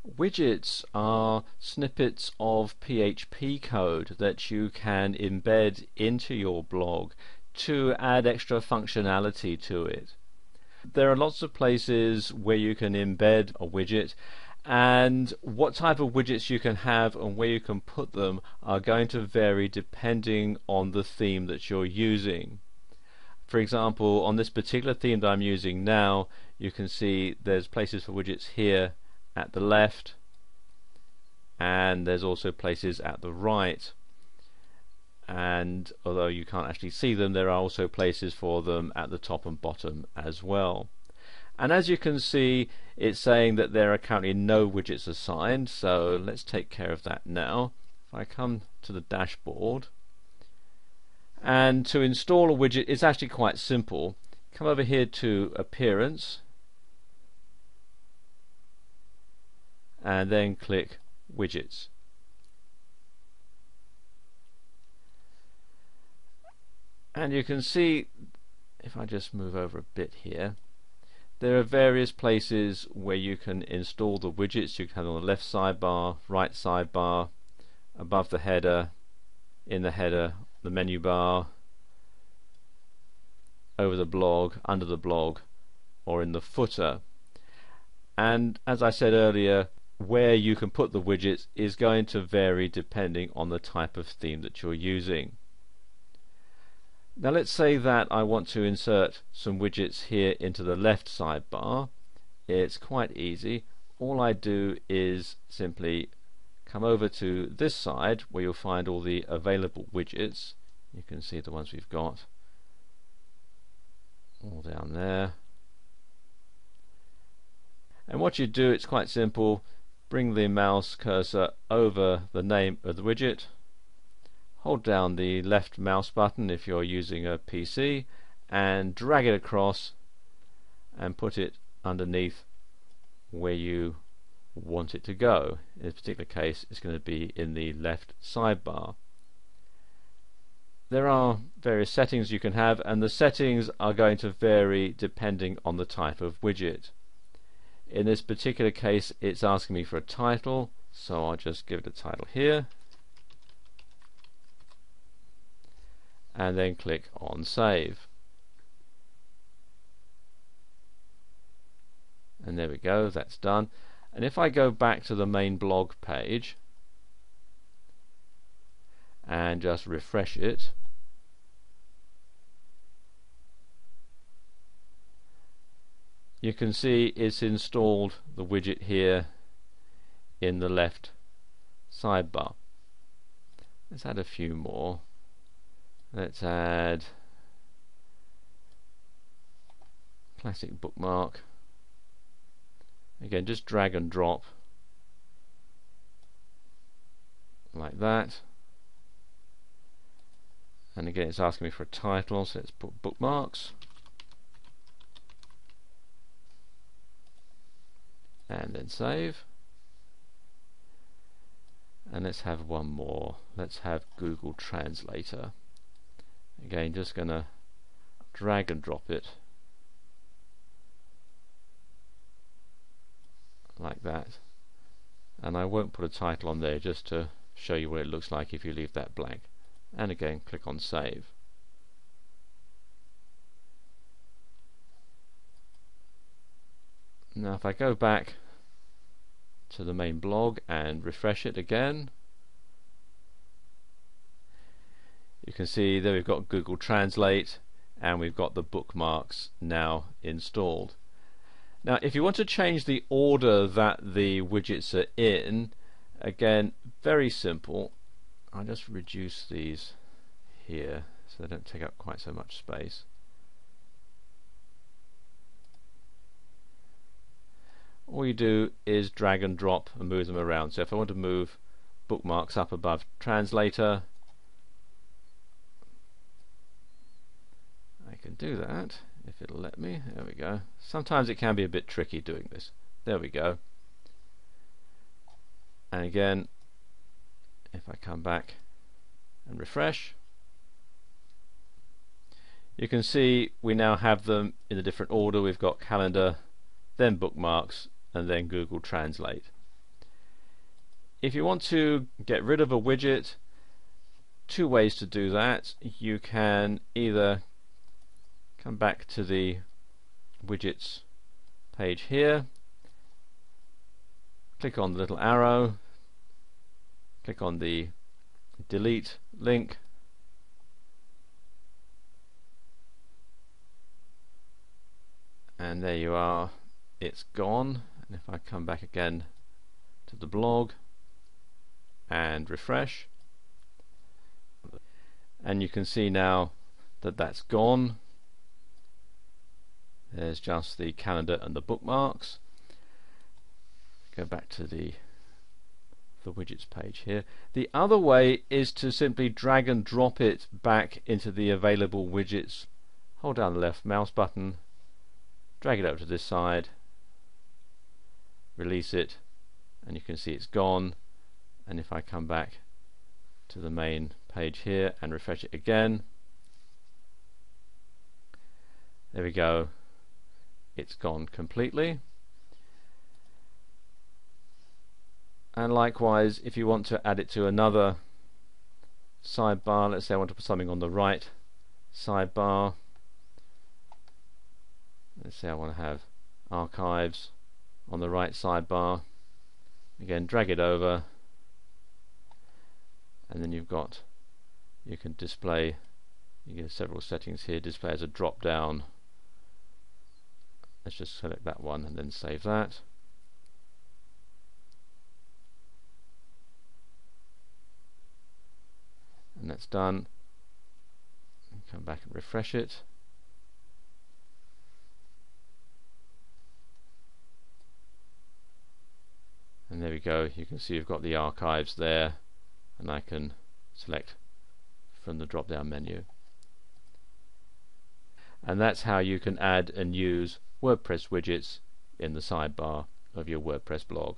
Widgets are snippets of PHP code that you can embed into your blog to add extra functionality to it. There are lots of places where you can embed a widget, and what type of widgets you can have and where you can put them are going to vary depending on the theme that you're using. For example, on this particular theme that I'm using now, you can see there's places for widgets here at the left, and there's also places at the right, and although you can't actually see them, there are also places for them at the top and bottom as well. And as you can see, it's saying that there are currently no widgets assigned, so let's take care of that now. If I come to the dashboard, and to install a widget is actually quite simple. Come over here to Appearance, and then click Widgets. And you can see, if I just move over a bit here, there are various places where you can install the widgets. You can have them on the left sidebar, right sidebar, above the header, in the header, the menu bar, over the blog, under the blog, or in the footer. And as I said earlier, where you can put the widgets is going to vary depending on the type of theme that you're using. Now let's say that I want to insert some widgets here into the left sidebar. It's quite easy. All I do is simply come over to this side where you'll find all the available widgets. You can see the ones we've got all down there. And what you do, it's quite simple. Bring the mouse cursor over the name of the widget, hold down the left mouse button if you're using a PC, and drag it across and put it underneath where you want it to go. In this particular case, it's going to be in the left sidebar. There are various settings you can have, and the settings are going to vary depending on the type of widget. In this particular case, it's asking me for a title, so I'll just give it a title here, and then click on Save. And there we go, that's done. And if I go back to the main blog page and just refresh it, you can see it's installed the widget here in the left sidebar. Let's add a few more. Let's add classic bookmark. Again, just drag and drop like that. And again, it's asking me for a title, so let's put bookmarks. And then save. And let's have one more. Let's have Google Translator. Again, just going to drag and drop it like that. And I won't put a title on there, just to show you what it looks like if you leave that blank. And again, click on Save. Now if I go back to the main blog and refresh it again, you can see there we've got Google Translate and we've got the bookmarks now installed. Now if you want to change the order that the widgets are in, again, very simple. I'll just reduce these here so they don't take up quite so much space. All you do is drag and drop and move them around. So if I want to move bookmarks up above Translator, I can do that if it'll let me. There we go. Sometimes it can be a bit tricky doing this. There we go. And again, if I come back and refresh, you can see we now have them in a different order. We've got calendar, then bookmarks, and then Google Translate. If you want to get rid of a widget, two ways to do that. You can either come back to the widgets page here, click on the little arrow, click on the delete link, and there you are, it's gone. And if I come back again to the blog and refresh, and you can see now that that's gone. There's just the calendar and the bookmarks. Go back to the widgets page here. The other way is to simply drag and drop it back into the available widgets. Hold down the left mouse button, drag it over to this side, release it, and you can see it's gone. And if I come back to the main page here and refresh it again, there we go, it's gone completely. And likewise, if you want to add it to another sidebar, let's say I want to put something on the right sidebar, let's say I want to have archives on the right sidebar, again drag it over, and then you've got, you can display, you get several settings here, display as a drop down. Let's just select that one and then save that. And that's done. Come back and refresh it. And there we go, you can see you've got the archives there, and I can select from the drop down menu. And that's how you can add and use WordPress widgets in the sidebar of your WordPress blog.